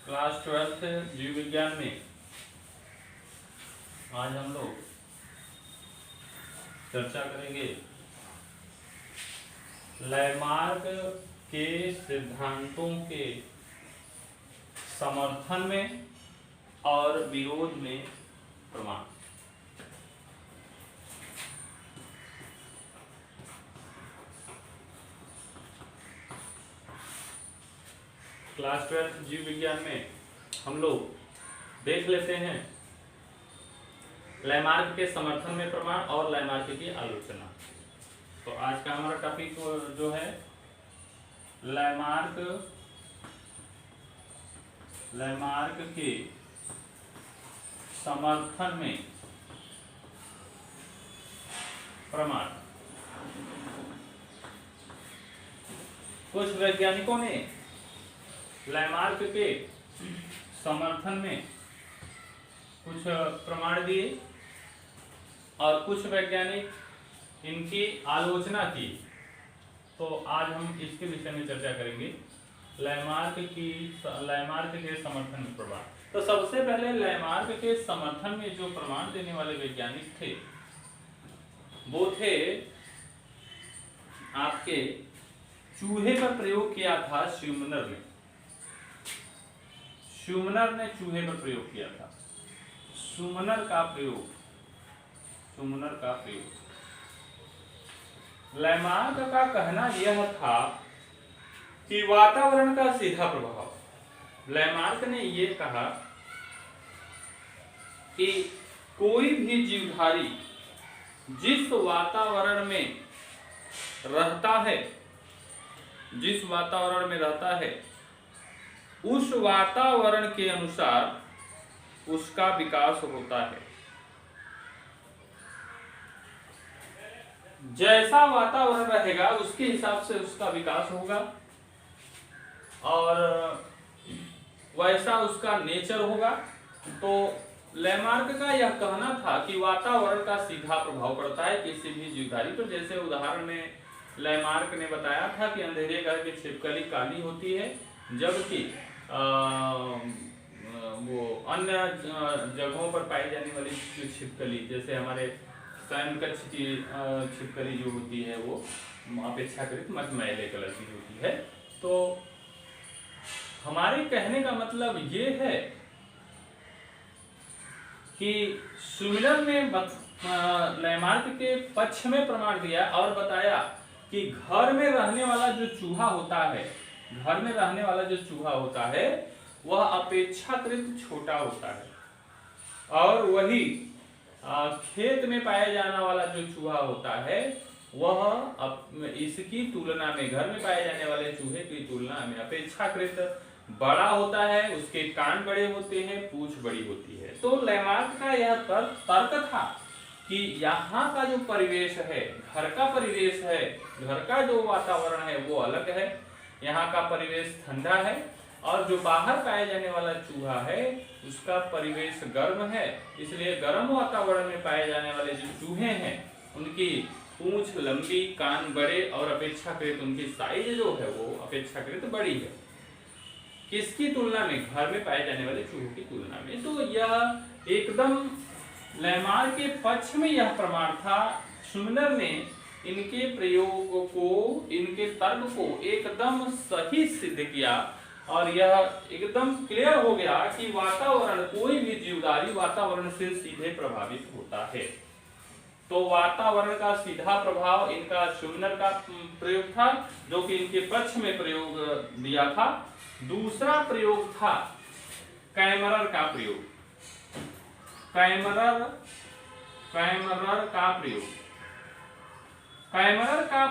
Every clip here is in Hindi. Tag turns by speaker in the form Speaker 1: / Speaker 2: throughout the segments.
Speaker 1: क्लास 12th जीव विज्ञान में आज हम लोग चर्चा करेंगे लैमार्क के सिद्धांतों के समर्थन में और विरोध में प्रमाण। क्लास 12th जीव विज्ञान में हम लोग देख लेते हैं लैमार्क के समर्थन में प्रमाण और लैमार्क की आलोचना। तो आज का हमारा टॉपिक जो है लैमार्क के समर्थन में प्रमाण। कुछ वैज्ञानिकों ने लैमार्क के समर्थन में कुछ प्रमाण दिए और कुछ वैज्ञानिक इनकी आलोचना की। तो आज हम इसके विषय में चर्चा करेंगे लैमार्क के समर्थन में प्रमाण। तो सबसे पहले लैमार्क के समर्थन में जो प्रमाण देने वाले वैज्ञानिक थे वो थे आपके चूहे पर प्रयोग किया था श्यूमनर ने चूहे पर प्रयोग किया था। सुमनर का प्रयोग। लैमार्क का कहना यह था कि वातावरण का सीधा प्रभाव। लैमार्क ने यह कहा कि कोई भी जीवधारी जिस वातावरण में रहता है उस वातावरण के अनुसार उसका विकास होता है। जैसा वातावरण रहेगा उसके हिसाब से उसका विकास होगा और वैसा उसका नेचर होगा। तो लैमार्क का यह कहना था कि वातावरण का सीधा प्रभाव पड़ता है किसी भी जीवधारी पर। जैसे उदाहरण में लैमार्क ने बताया था कि अंधेरे घर की छिपकली काली होती है जबकि वो अन्य जगहों पर पाई जाने वाली छिपकली जैसे हमारे सैनकच्छ की छिपकली जो होती है वो अपेक्षाकृत मटमैले कलर की होती है। तो हमारे कहने का मतलब ये है कि सुमिलर ने लैमार्क के पक्ष में प्रमाण दिया और बताया कि घर में रहने वाला जो चूहा होता है वह अपेक्षाकृत छोटा होता है और वही खेत में पाया जाने वाला जो चूहा होता है वह इसकी तुलना में घर में पाए जाने वाले चूहे की तुलना में अपेक्षाकृत बड़ा होता है। उसके कान बड़े होते हैं, पूंछ बड़ी होती है। तो लैमार्क का यह तर्क था कि यहाँ का जो परिवेश है, घर का परिवेश है, घर का जो वातावरण है वो अलग है। यहाँ का परिवेश ठंडा है और जो बाहर पाए जाने वाला चूहा है उसका परिवेश गर्म है। इसलिए गर्म वातावरण में पाए जाने वाले जो चूहे हैं उनकी पूंछ लंबी, कान बड़े और अपेक्षाकृत उनकी साइज जो है वो अपेक्षाकृत बड़ी है। किसकी तुलना में? घर में पाए जाने वाले चूहों की तुलना में। तो यह एकदम लैमार्क के पक्ष में यह प्रमाण था। सुमिलर ने इनके प्रयोग को, इनके तर्क को एकदम सही सिद्ध किया और यह एकदम क्लियर हो गया कि वातावरण, कोई भी जीवधारी वातावरण से सीधे प्रभावित होता है। तो वातावरण का सीधा प्रभाव इनका सुमिलर का प्रयोग था जो कि इनके पक्ष में प्रयोग दिया था। दूसरा प्रयोग था कैमरर का प्रयोग। कैमरर का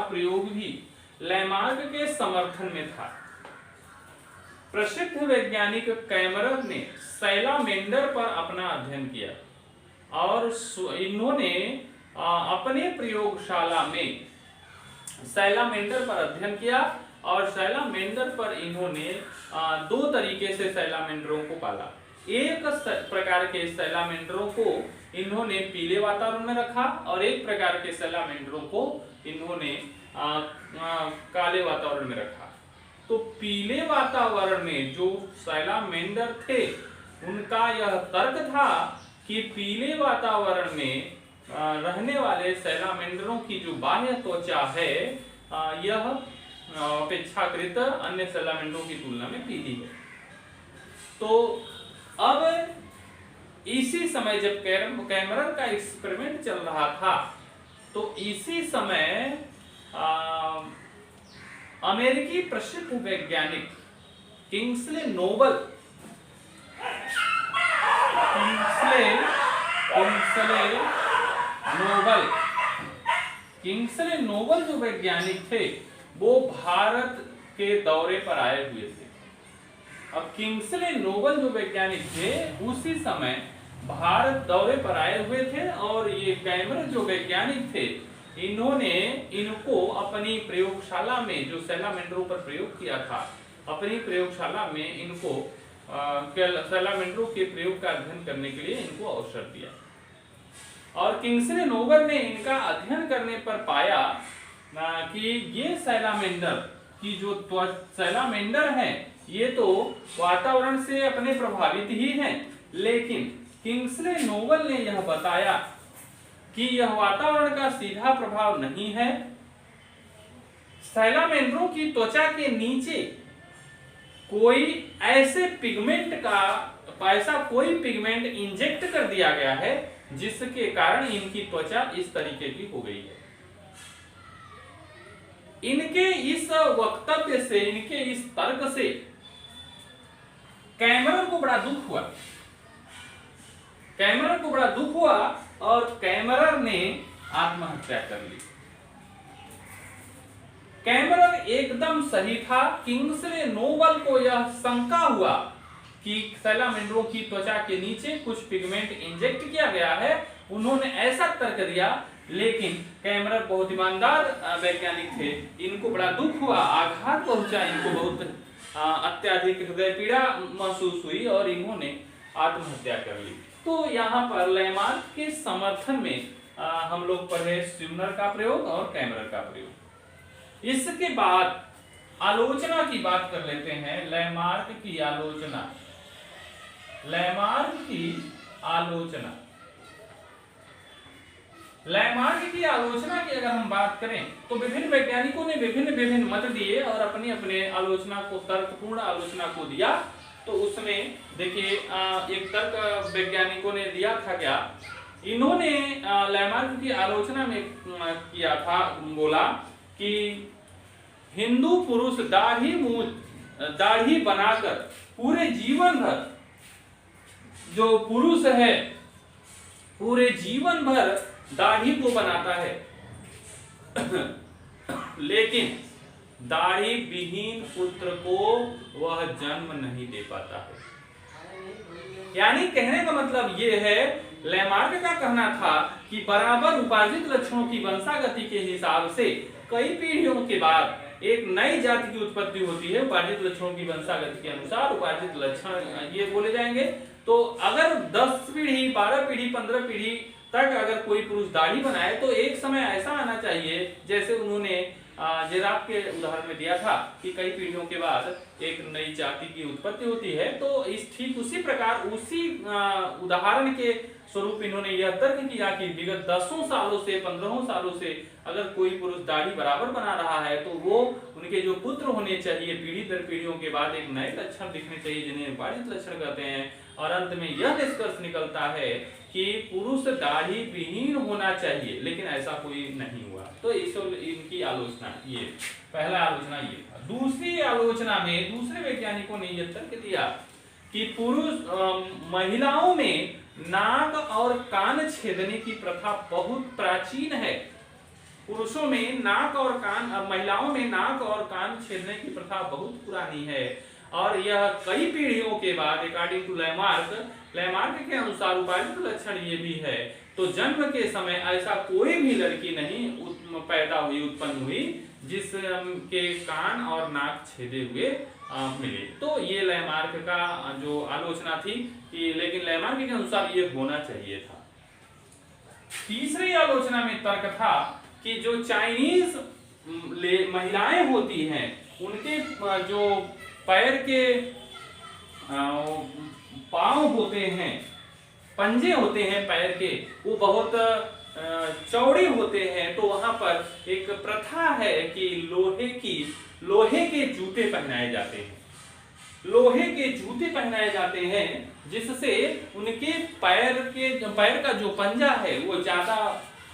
Speaker 1: प्रयोग भी लैमार्क के समर्थन में था। प्रसिद्ध वैज्ञानिक कैमरर ने सैलामेंडर पर अपना अध्ययन किया और इन्होंने अपने प्रयोगशाला में सैलामेंडर पर अध्ययन किया और सैलामेंडर पर इन्होंने दो तरीके से सैलामेंडरों को पाला। एक प्रकार के सैलामेंडरों को इन्होंने पीले वातावरण में रखा और एक प्रकार के सैलामेंडरों को इन्होंने काले वातावरण में रखा। तो पीले वातावरण में जो सैलामेंडर थे उनका यह तर्क था कि पीले वातावरण में रहने वाले सैलामेंडरों की जो बाह्य त्वचा है यह अपेक्षाकृत अन्य सैलामेंडरों की तुलना में पीली है। तो अब इसी समय जब कैमरन का एक्सपेरिमेंट चल रहा था तो इसी समय अमेरिकी प्रसिद्ध वैज्ञानिक किंग्सले नोबल जो वैज्ञानिक थे वो भारत के दौरे पर आए हुए थे। अब किंग्सले नोबल जो वैज्ञानिक थे उसी समय भारत दौरे पर आए हुए थे और ये कैमरन जो वैज्ञानिक थे इन्होंने इनको अपनी प्रयोगशाला में जो सैलामेंडरों पर प्रयोग किया था अपनी प्रयोगशाला में इनको सैलामेंडरों के प्रयोग का अध्ययन करने के लिए इनको अवसर दिया और किंग्सले नोबल ने इनका अध्ययन करने पर पाया कि ये सैलामेंडर की जो सैलामेंडर हैं ये तो वातावरण से अपने प्रभावित ही हैं, लेकिन किंग्सले नोबल ने यह बताया कि यह वातावरण का सीधा प्रभाव नहीं है। सैलामेंडरों की त्वचा के नीचे कोई ऐसा कोई पिगमेंट इंजेक्ट कर दिया गया है जिसके कारण इनकी त्वचा इस तरीके की हो गई है। इनके इस वक्तव्य से इनके इस तर्क से कैमरन को बड़ा दुख हुआ और कैमरन ने आत्महत्या कर ली। कैमरन एकदम सही था। किंग्सले नोबल को यह शंका हुआ कि सैलामेंडरों की त्वचा के नीचे कुछ पिगमेंट इंजेक्ट किया गया है, उन्होंने ऐसा तर्क दिया, लेकिन कैमरन बहुत ईमानदार वैज्ञानिक थे, इनको बड़ा दुख हुआ, आघात पहुंचा, इनको बहुत अत्यधिक हृदय पीड़ा महसूस हुई और इन्होंने आत्महत्या कर ली। तो यहाँ पर लैमार्क के समर्थन में हम लोग पढ़े स्यूनर का प्रयोग और कैमरन का प्रयोग। इसके बाद आलोचना की बात कर लेते हैं। लैमार्क की आलोचना लैमार्क की आलोचना की अगर हम बात करें तो विभिन्न वैज्ञानिकों ने विभिन्न मत दिए और अपने अपने आलोचना को तर्कपूर्ण आलोचना को दिया। तो उसमें देखिए एक तर्क वैज्ञानिकों ने दिया था क्या, इन्होंने लैमार्क की आलोचना में किया था, बोला कि हिंदू पुरुष दाढ़ी बनाकर पूरे जीवन भर, जो पुरुष है पूरे जीवन भर दाढ़ी को बनाता है लेकिन दाढ़ी विहीन पुत्र को वह जन्म नहीं दे पाता है। यानी कहने का मतलब ये है, लैमार्क का कहना था कि बराबर उपार्जित लक्षणों की वंशागति के हिसाब से कई पीढ़ियों के बाद एक नई जाति की उत्पत्ति होती है। उपार्जित लक्षणों की वंशागति के अनुसार उपार्जित लक्षण ये बोले जाएंगे। तो अगर 10 पीढ़ी 12 पीढ़ी 15 पीढ़ी तक अगर कोई पुरुष दाढ़ी बनाए तो एक समय ऐसा आना चाहिए, जैसे उन्होंने जिराफ के उदाहरण में दिया था कि कई पीढ़ियों के बाद एक नई जाति की उत्पत्ति होती है। तो इस ठीक उसी प्रकार उसी उदाहरण के स्वरूप इन्होंने यह तर्क किया कि विगत 10 सालों से 15 सालों से अगर कोई पुरुष दाढ़ी बराबर बना रहा है तो वो उनके जो पुत्र होने चाहिए पीढ़ी दर पीढ़ियों के बाद एक नए लक्षण दिखने चाहिए जिन्हें उपार्जित लक्षण कहते हैं। और अंत में यह निष्कर्ष निकलता है कि पुरुष दाढ़ी विहीन होना चाहिए, लेकिन ऐसा कोई नहीं हुआ। तो इनकी आलोचना ये पहला आलोचना ये था। दूसरी आलोचना में दूसरे वैज्ञानिकों ने यह तर्क दिया कि महिलाओं में नाक और कान छेदने की प्रथा बहुत प्राचीन है। पुरुषों में नाक और कान, महिलाओं में नाक और कान छेदने की प्रथा बहुत पुरानी है और यह कई पीढ़ियों के बाद अकॉर्डिंग टू लैमार्क के अनुसार उपार्जित लक्षण ये भी है। तो जन्म के समय ऐसा कोई भी लड़की नहीं पैदा हुई उत्पन्न हुई जिसके कान और नाक छेदे हुए मिले। तो ये लैमार्क का जो आलोचना थी कि लेकिन लैमार्क के अनुसार ये होना चाहिए था। तीसरी आलोचना में तर्क था कि जो चाइनीज महिलाएं होती हैं उनके जो पैर के पांव होते हैं, पंजे होते हैं पैर के, वो बहुत चौड़े होते हैं। तो वहां पर एक प्रथा है कि लोहे के जूते पहनाए जाते हैं, लोहे के जूते पहनाए जाते हैं, जिससे उनके पैर का जो पंजा है वो ज्यादा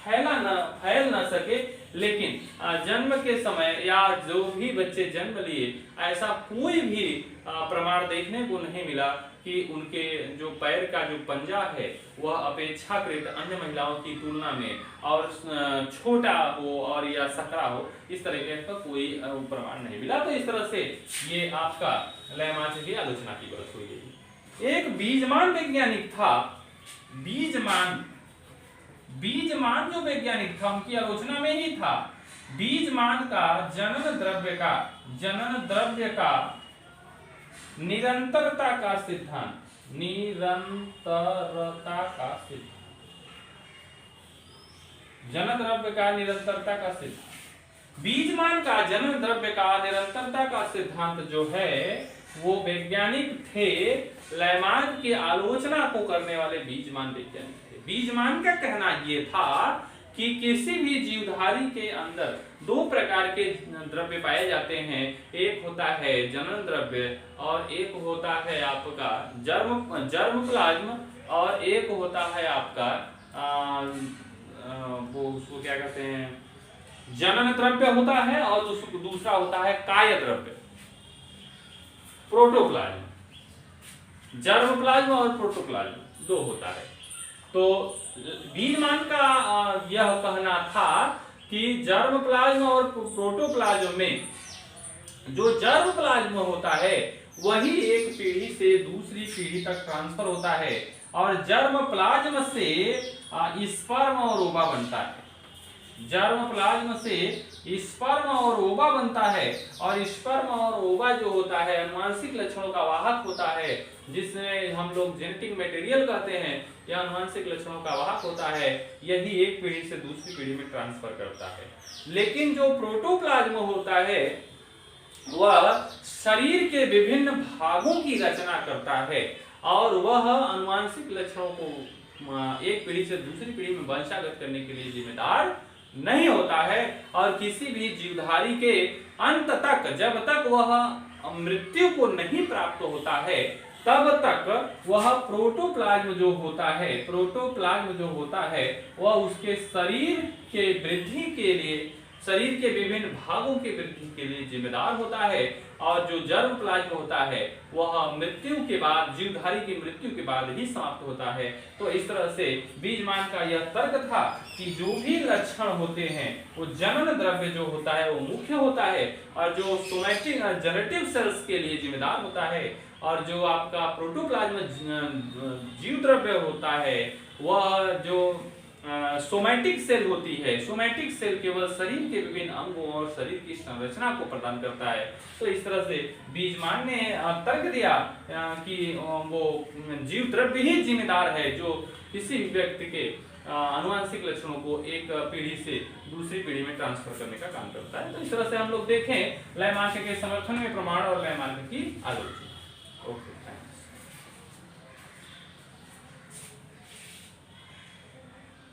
Speaker 1: फैल ना सके। लेकिन जन्म के समय या जो भी बच्चे जन्म लिए, ऐसा कोई भी प्रमाण देखने को नहीं मिला कि उनके जो पैर का जो पंजा है वह अपेक्षाकृत अन्य महिलाओं की तुलना में और छोटा हो और या सकरा हो, इस तरह का कोई प्रमाण नहीं मिला। तो इस तरह से ये आपका लयमार्क की आलोचना की बरस हुई है। एक बीजमान वैज्ञानिक था, बीजमान जो वैज्ञानिक था उनकी आलोचना में ही था बीजमान का जनन द्रव्य का निरंतरता का सिद्धांत, जनन द्रव्य का निरंतरता का सिद्धांत। बीजमान का जनन द्रव्य का निरंतरता का सिद्धांत जो है वो वैज्ञानिक थे, लयमार्क की आलोचना को करने वाले बीजमान वैज्ञानिक थे। बीजमान का कहना ये था कि किसी भी जीवधारी के अंदर दो प्रकार के द्रव्य पाए जाते हैं, एक होता है जनन द्रव्य और एक होता है आपका जर्म प्लाज्म, और एक होता है आपका वो उसको क्या कहते हैं, जनन द्रव्य होता है, और दूसरा होता है काय द्रव्य, प्रोटोप्लाज्म। जर्म प्लाज्म और प्रोटोप्लाज्म दो होता है। तो बीजमान का यह कहना था कि जर्म प्लाज्म और प्रोटोप्लाज्म में जो जर्म प्लाज्म होता है वही एक पीढ़ी से दूसरी पीढ़ी तक ट्रांसफर होता है, और जर्म प्लाज्म से स्पर्म और ओवा बनता है। जर्म प्लाज्म से स्पर्म और ओवा बनता है, और स्पर्म और ओवा जो होता है आनुवांशिक लक्षणों का वाहक होता है, जिसमें हम लोग जेनेटिक मटेरियल कहते हैं। यह आनुवांशिक लक्षणों का वाहक होता है, यही एक पीढ़ी से दूसरी पीढ़ी में ट्रांसफर करता है। लेकिन जो प्रोटोप्लाज्म होता है वह शरीर के विभिन्न भागों की रचना करता है, और वह आनुवांशिक लक्षणों को एक पीढ़ी से दूसरी पीढ़ी में वंशागत करने के लिए जिम्मेदार नहीं होता है। और किसी भी जीवधारी के अंत तक, जब तक वह मृत्यु को नहीं प्राप्त होता है, तब तक वह प्रोटोप्लाज्म जो होता है वह उसके शरीर के वृद्धि के लिए, शरीर के विभिन्न भागों की वृद्धि के लिए जिम्मेदार होता है। और जो जर्म प्लाज्म होता है वह मृत्यु के बाद, जीवधारी की मृत्यु के बाद ही समाप्त होता है। तो इस तरह से बीजमान का यह तर्क था कि जो भी लक्षण होते हैं वो जनन द्रव्य जो होता है वो मुख्य होता है, और जो सोमैटिक जेनेटिव सेल्स के लिए जिम्मेदार होता है, और जो आपका प्रोटोप्लाज्म जीव द्रव्य होता है वह जो सोमैटिक सेल होती है, सोमैटिक सेल केवल शरीर के विभिन्न अंगों और शरीर की संरचना को प्रदान करता है। तो इस तरह से बीजमान ने तर्क दिया कि वो जीव द्रव्य ही जिम्मेदार है जो किसी व्यक्ति के आनुवांशिक लक्षणों को एक पीढ़ी से दूसरी पीढ़ी में ट्रांसफर करने का काम करता है। तो इस तरह से हम लोग देखें लयमार्क के समर्थन में प्रमाण और लयमार्क की आलोचना। ओके।